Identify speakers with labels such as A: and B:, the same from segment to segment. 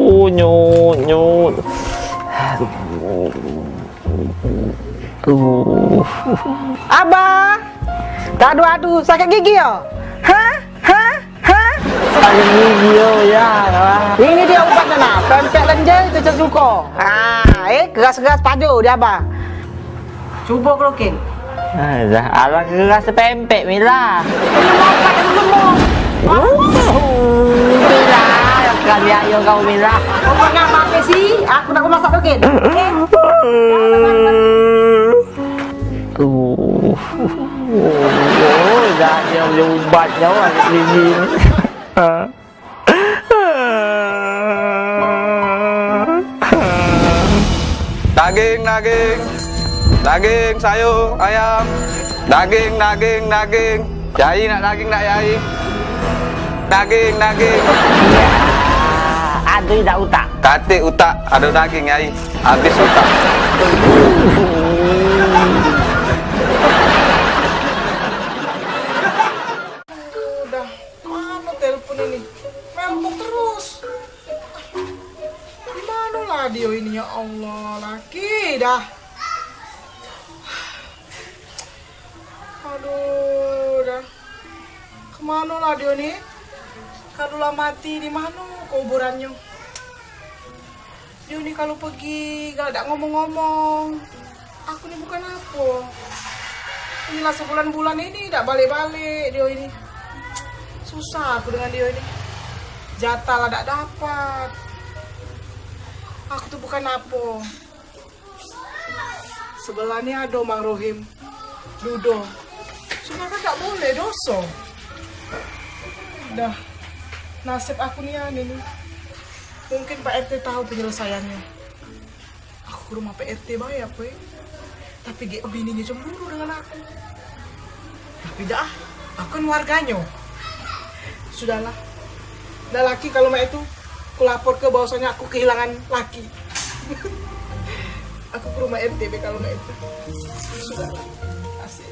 A: nyut nyut.
B: Abah, aduh, sakit gigi yo? Hah?
A: Sakit gigi yo ya.
B: Ini dia obatnya nah, pempek lenjer cecek suko. Keras-keras padu dia abah. Coba krokin.
A: Ala keras pempek Mila. Mila, kali ayo kau Mila.
B: Kau nak apa sih? Aku nak masak krokin.
A: Dah dia ubatnya ada gigi ni.
C: Daging, sayur, ayam. Daging. Yai nak daging tak yai? Daging.
A: Ada tak utak?
C: Katik utak, ada daging yai. Habis utak.
B: Udah, mana telepon ini? Memang terus. Mana lah dia ini ya Allah, laki dah. Aduh, dah. Kemana lah dia nih? Kalau mati di mana kuburannya? Dia nih kalau pergi gak ada ngomong-ngomong. Aku nih bukan apa. Inilah sebulan-bulan ini tidak balik-balik dia ini. Susah aku dengan dia ini. Jatah lah tidak dapat. Aku tuh bukan apa. Sebelahnya ada Mang Rohim, Dudo. Cuma kan tak boleh dosa. Dah, nasib aku nih ini. Mungkin Pak RT tahu penyelesaiannya. Aku ke rumah Pak RT bayar, Pak. Tapi bininya cemburu dengan aku. Tapi dah, aku kan warganya. Sudahlah. Dah laki kalau mak itu, aku lapor ke bahwasanya aku kehilangan laki. Aku ke rumah RT kalau mak itu. Sudahlah. Asik.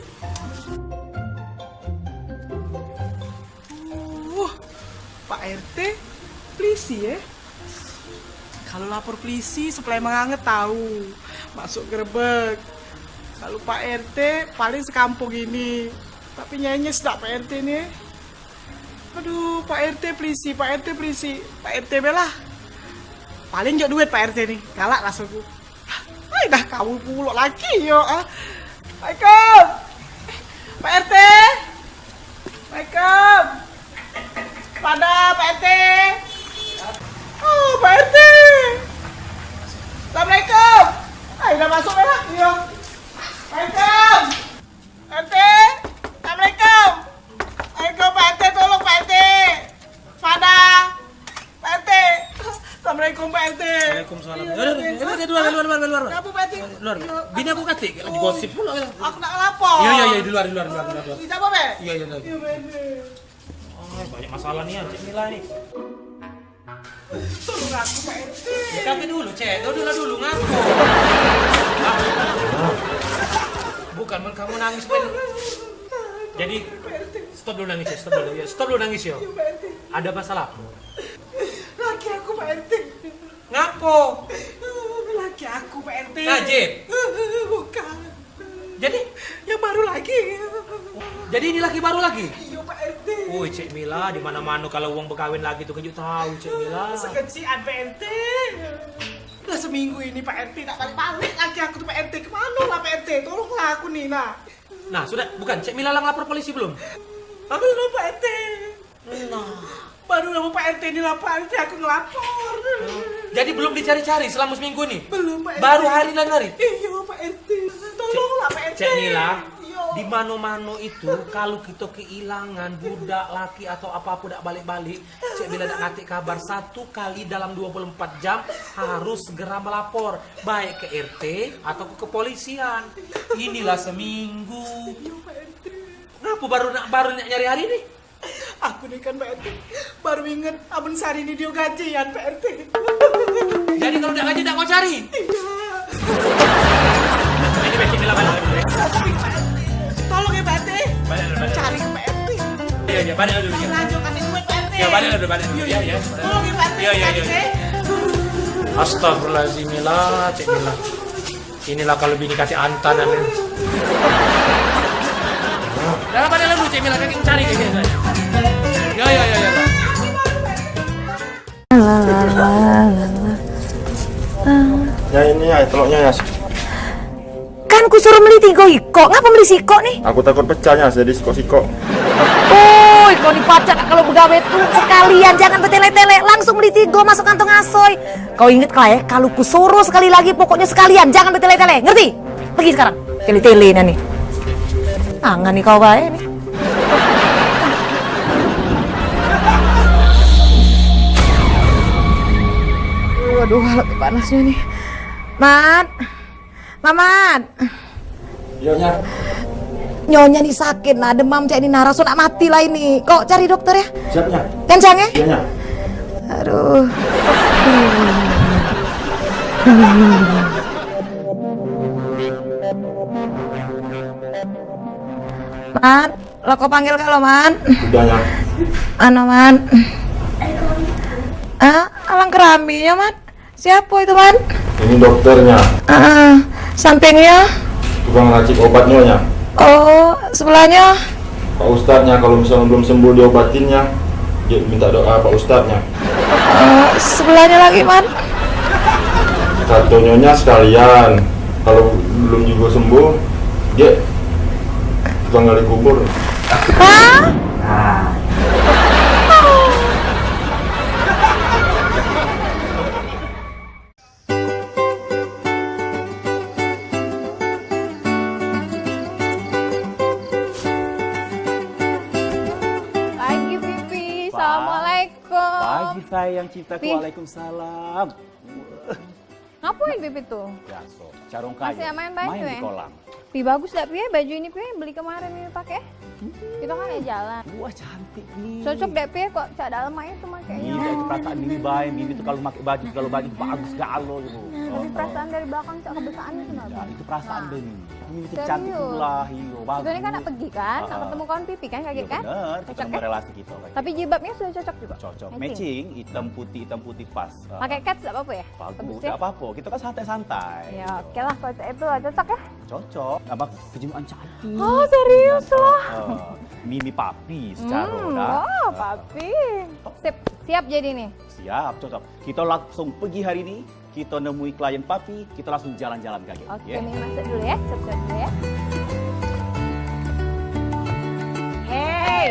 B: Pak RT, polisi ya? Kalau lapor polisi, supaya menganget tahu. Masuk gerbek. Kalau Pak RT, paling sekampung ini. Tapi nyenyes tak Pak RT nih. Aduh, Pak RT polisi, Pak RT polisi. Pak RT belah. Paling jauh duit Pak RT nih. Galak langsung aku. Ay, dah kamu pulak lagi yo. Assalamualaikum. Pak RT. Assalamualaikum. Pada Pak RT. Oh, Pak RT. Assalamualaikum. Ay, dah masuk belah. Iya. Assalamualaikum. RT. Assalamualaikum. Assalamualaikum Pak RT, tolong Pak RT. Pada Pak RT. Assalamualaikum Pak RT.
D: Waalaikumsalam. Luar.
B: Kamu Pak RT.
D: Luar. Bini aku katik, lagi gosip pula.
B: Aku nak lapor.
D: Iya, di luar.
B: Tidak apa, Pak?
D: Iya.
B: Iya, Pak RT.
D: Banyak masalah nih, Cik Mila nih.
B: Tolong aku Pak RT.
D: Ya tapi dulu, Cek. Dulu ngaku. Bukan, kamu nangis, Ben. Jadi, stop dulu nangis ya, stop dulu nangis ya. Ada masalah?
B: Laki aku Pak RT.
D: Ngapo?
B: Laki aku Pak RT.
D: Najib.
B: Bukan.
D: Jadi?
B: Yang baru lagi.
D: Jadi ini laki baru lagi?
B: Iya Pak RT.
D: Woi, Cik Mila, di mana-mana kalau uang berkawin lagi tuh kejuk tahu, Cik Mila.
B: Sekecian Pak RT. Udah seminggu ini Pak RT tak balik-balik lagi aku tuh Pak RT. Kemana lah Pak RT? Tolonglah aku nih, nah.
D: Nah, sudah, bukan, Cik Mila lapor polisi belum?
B: Belum Pak RT.
D: Nah.
B: Baru nama Pak RT ini lah Pak RT aku ngelapor.
D: Jadi belum dicari-cari selama seminggu ini?
B: Belum Pak RT.
D: Baru hari dan hari?
B: Iya Pak RT. Tolonglah Pak RT.
D: Cik Mila, di mano-mano itu kalau kita kehilangan budak laki atau apapun tidak balik-balik, Cik Mila tidak ngasih kabar 1 kali dalam 24 jam harus segera melapor baik ke RT atau ke kepolisian. Inilah seminggu.
B: Iya Pak RT.
D: Kenapa baru nyari hari ini?
B: Aku nih kan Pak RT baru inget Abang Sari ini dia gajian Pak RT.
D: Jadi kalau udah gaji tidak mau cari?
B: Iya.
D: Ini Cik Mila balik dulu ya.
B: Tolong ya Pak RT.
D: Balik.
B: Cari ke Pak RT.
D: Iya, balik dulu.
B: Lanjutkan duit Pak RT.
D: Ya, balik dulu. Ya.
B: Tolong ya Pak RT.
D: Iya.
B: Cari,
D: Astagfirullahaladzim, Mila, Cik Mila. Inilah kalau bini kasih antanan. Dalam pada lalu Cik Mila, kaki mencari kayak gitu. Ya.
E: Ya ini ya telurnya ya.
F: Kan ku suruh beli 3 iko, ngapa beli siko nih?
E: Aku takut pecahnya jadi siko-siko.
F: Oh, iko dipacat kalau begawe tuh sekalian, jangan bertele-tele, langsung beli 3 masuk kantong asoy. Kau inget lah ya, kalau ku suruh sekali lagi pokoknya sekalian, jangan bertele-tele, ngerti? Pergi sekarang, tele-tele nih. Tangan nih kau bae nih. Waduh, lebih panasnya nih. Mat, Mamat.
E: Iya.
F: Nyonya nih sakit lah, demam cak ini narasu nak mati lah ini. Kok cari dokter ya?
E: Siapnya?
F: Kencang ya?
E: Iya.
F: Aduh. Man, lo kok panggil kalau Man?
E: Udahnya.
F: Ano Man? Alang keraminya Man? Siapa itu Man?
E: Ini dokternya.
F: Sampingnya?
E: Tukang racik obatnya ya.
F: Oh, sebelahnya?
E: Pak Ustadznya kalau misalnya belum sembuh diobatinnya, dia minta doa Pak Ustadznya.
F: Sebelahnya lagi Man?
E: Satu nyonya sekalian. Kalau belum juga sembuh, dia tukang gali kubur.
F: Hah?
G: Pagi Pipi, Assalamualaikum.
H: Pagi sayang cintaku,
G: Pi.
H: waalaikumsalam.
G: Ngapain Pipi tuh?
H: Ya so, carong kayu.
G: Masih main baju
H: di
G: ya?
H: kolam.
G: Pi bagus dah Pi, baju ini Pi beli kemarin ini pakai. Kita kan ya jalan.
H: Wah cantik nih.
G: Cocok deh Pi kok cak dalam aja tuh makanya.
H: Iya, itu perasaan Bibi baik. Bibi tuh kalau pakai baju, kalau baju bagus galo gitu.
G: Tapi perasaan dari belakang cak kebesaannya
H: Ya,
G: kenapa?
H: itu perasaan
G: Nah.
H: Bibi. Bibi tuh
G: Serius?
H: cantik pula, iyo, bagus.
G: Sebenarnya kan nak pergi kan, nak
H: Ah.
G: ketemu kawan Pipi kan kaget
H: Iya,
G: kan?
H: bener, kita
G: Cocok
H: nambah
G: kan?
H: relasi kita. kayak
G: Tapi
H: gitu.
G: jilbabnya sudah cocok juga.
H: Cocok, matching, hitam putih pas.
G: Pakai cats enggak apa-apa ya?
H: Bagus,
G: ya?
H: nggak apa-apa. Kita kan santai-santai.
G: Ya oke lah kalau cak itu cocok ya.
H: Cocok. Apa kejumuan cantik.
G: Oh serius loh.
H: Mimi papi secara udah.
G: Oh papi. Siap jadi nih.
H: Siap, cocok. Kita langsung pergi hari ini. Kita nemui klien papi, kita langsung jalan-jalan kaget.
G: Oke, Mimi masuk dulu ya. Siap-siap dulu ya. Hey.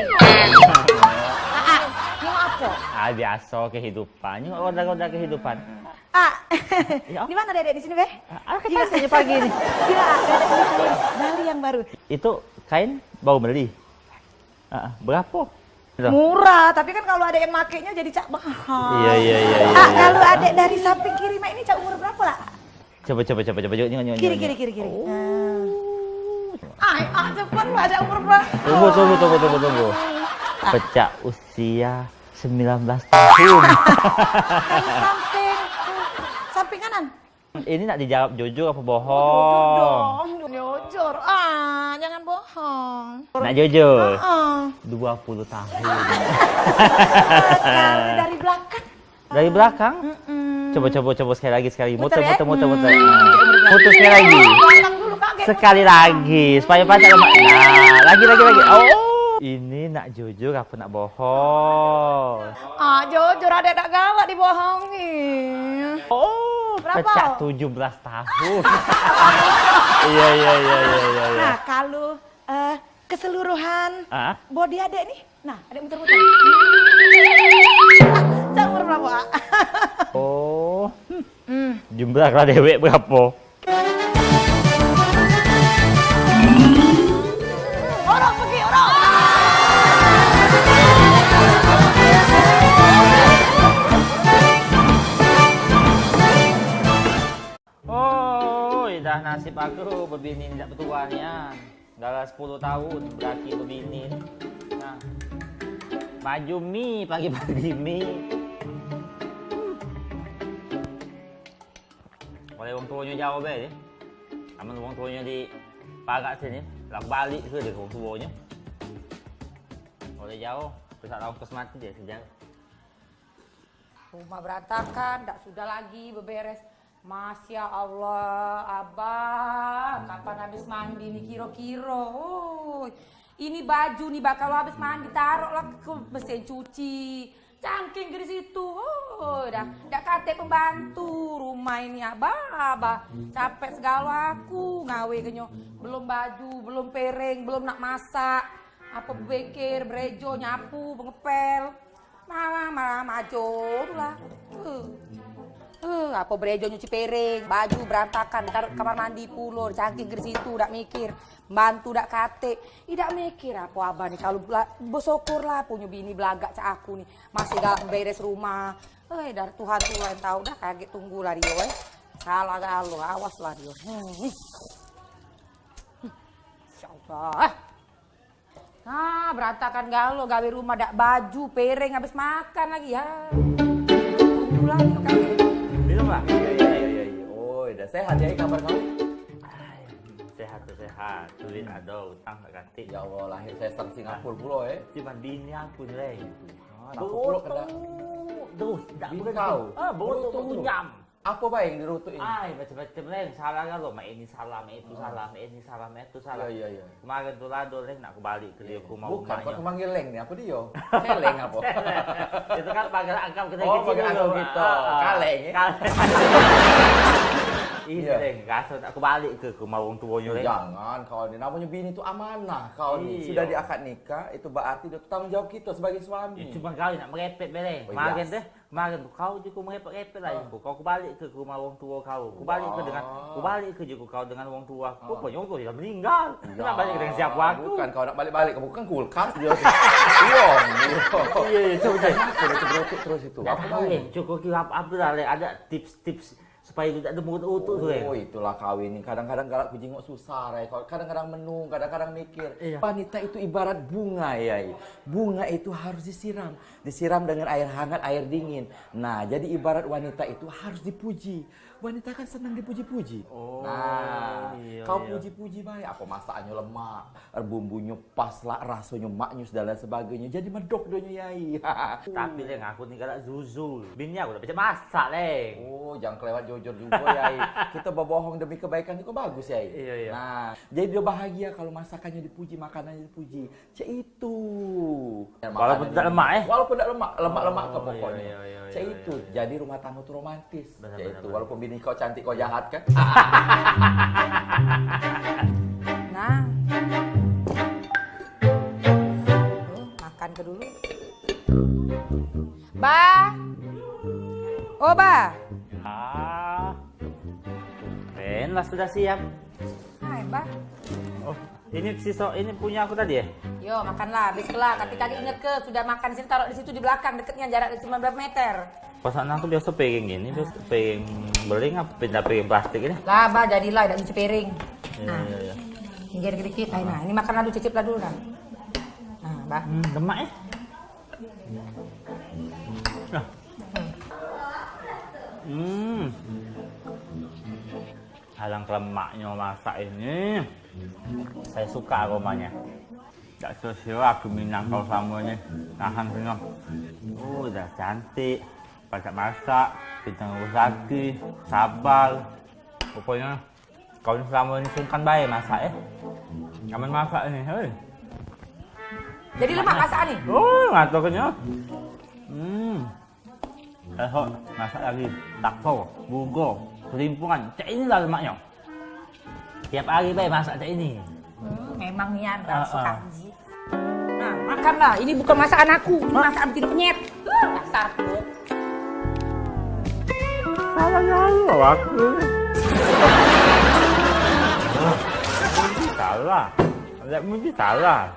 G: Ini apa?
A: Biasa kehidupan. Ini roda-roda kehidupan. Ya.
F: Di mana Dedek di sini, Be?
A: Kita sini pagi nih.
F: Iya, Dedek di sini. Bali yang baru.
A: Itu kain baru beli. Berapa? Itu.
F: Murah, tapi kan kalau ada yang makainya jadi cak mahal.
A: Iya.
F: Kalau adek dari samping kiri mak ini cak umur berapa lah?
A: Coba. Nyok.
F: Kiri. Cepat lu ada umur berapa?
A: Tunggu. Pecah usia 19 tahun.
F: Samping kanan.
A: Ini nak dijawab jujur apa bohong?
F: Jujur. Jangan bohong.
A: Nak jujur? 20
F: 20
A: tahun.
F: Kalau dari belakang.
A: Dari belakang? Coba sekali lagi. Muter.
F: Muter ya?
A: Muter sekali lagi.
F: Belakang dulu kaget.
A: Sekali lagi supaya pacar lemak. Nah, lagi. Oh, ini nak jujur apa nak bohong?
F: Jujur ada tak galak dibohongin.
A: Oh,
F: Berapa?
A: pecah 17 tahun. Iya.
F: Nah, kalau keseluruhan body adek nih. Nah, adek muter-muter. Cak umur berapa?
A: Oh, jumlah lah dewek berapa?
F: Orang pergi, orang.
A: Oh, dah nasib aku berbini tidak bertuannya. Dalam 10 tahun berarti berbini. Nah, baju mie pagi-pagi mie. Oleh orang tuanya jauh be, aman orang tuanya di pagar sini, lak balik ke dia orang tuanya. Oleh jauh, besar orang kos mati dia sejauh.
F: Rumah berantakan, tak sudah lagi beberes. Masya Allah, Abah, kapan habis mandi nih kiro-kiro? Ini baju nih bakal habis mandi, taruhlah ke mesin cuci. Cangking dari situ, dah kate pembantu rumah ini Abah. Capek segala aku ngawe kenyo. Belum baju, belum piring, belum nak masak. Apa bekir, brejo, nyapu, ngepel. Malah maju lah. Apa brejo nyuci piring, baju berantakan, taruh kamar mandi pulo, cangking ke situ, dak mikir, bantu dak kate, tidak mikir apa abah nih kalau bersyukur lah punya bini belagak cak aku nih, masih galak beres rumah, dari Tuhan yang tahu dah kaget tunggu lah dia, salah galau, awas lah dia, Insyaallah. Berantakan galau, gawe rumah dak baju, piring habis makan lagi ya, tunggu lagi kaget.
A: Minum lah.
I: Iya. Oh, udah sehat ya kabar kamu?
A: Sehat. Sulit ada utang tak ganti.
I: Ya Allah, lahir saya sang Singapura pula
A: Cuma bini aku nih.
I: Pula kena.
A: Terus, tak
I: Bini
A: boleh
I: kau?
A: Betul nyam.
I: Apa baik yang dirutuin?
A: Macam-macam lain. Salah kan lo, ini salah, itu salah, ini salah, itu salah.
I: Iya.
A: Kemarin tuh lado leng nak kembali ke dia, aku mau
I: Bukan, kau manggil leng nih, apa dia? Leng apa?
A: Itu kan pagar angkap kita
I: Oh, pagar angkap gitu. Kaleng ya?
A: Iya, Leng. Kasut aku balik ke rumah orang tuanya, Leng.
I: Jangan, kau ini namanya bini itu amanah. Kau nih sudah diakad nikah, itu berarti itu tanggung jawab kita sebagai suami.
A: Cuma kau nak merepet, Leng. Kemarin kau juga merepet lah. Kau balik ke rumah orang tua kau. Kau balik ke juga kau dengan orang tua. Rupanya kau sudah meninggal. Kenapa balik dengan siapa aku?
I: Bukan, kau nak balik-balik. Kamu kan kulkas dia.
A: Iya, coba.
I: Terus itu.
A: Apa Leng? Cukup kira apa lah, Leng. Ada tips supaya tidak ada mulut utuh tuh, Leng.
I: Oh, itulah kawin ini. Kadang-kadang galak ku jenguk susah, kadang-kadang menung, kadang-kadang mikir.
A: Iya.
I: Wanita itu ibarat bunga, ya. Bunga itu harus disiram dengan air hangat, air dingin. Nah, jadi ibarat wanita itu harus dipuji. Wanita kan senang dipuji-puji.
A: Oh, iya,
I: kau
A: iya.
I: puji-puji baik. Apa masakannya lemak, bumbunya pas lah, rasanya maknyus dan lain sebagainya. Jadi medok donya, Yai.
A: Tapi, Leng, aku nih galak zuzul. Bini aku udah bisa masak, Leng.
I: Oh, jangan kelewat jujur juga, Yai. Kita berbohong demi kebaikan itu bagus, Yai.
A: Iya.
I: Nah, jadi dia bahagia kalau masakannya dipuji, makanannya dipuji. Cek itu.
A: Walaupun tidak lemak,
I: Walaupun tidak lemak ke pokoknya.
A: Iya,
I: Cek itu. Jadi rumah tangga itu romantis.
A: Benar,
I: Cek itu.
A: benar.
I: Walaupun bini kau cantik, kau jahat kan?
F: Nah, makan ke dulu. Ba,
A: Lah sudah siap.
F: hai Ba.
A: Oh, ini punya aku tadi ya?
F: Yo makanlah, habis kelak. Kaki inget ke sudah makan sini taruh di situ di belakang deketnya jarak cuma berapa meter.
A: Pasangan aku biasa pengen gini, biasa pengen beling apa pindah pengen plastik ini.
F: Lah Ba jadilah tidak nyuci piring.
A: Iya.
F: Pinggir dikit. Nah, ini makan dulu cicip lah dulu kan. Nah, Ba.
A: Lemak ya? Halang lemaknya masak ini. Saya suka aromanya. Tak sesuai aku minang kau samanya. Nahan tengok. Udah cantik. Pakai masak, bintang usaki, sabar. Pokoknya kau ini selama ini sungkan baik masak ya. Aman masak ini, hei.
F: Jadi lemak masakan nih?
A: Oh, ngatoknya. Masak lagi bakso, bugo, kelimpungan. Cak inilah lemaknya. Tiap hari baik masak cak ini.
F: Memang niat suka. Nah, makanlah. Ini bukan masakan aku, ini masakan bikin penyet. Dasar tuh.
A: Salah aku. Salah. Lihat mungkin salah.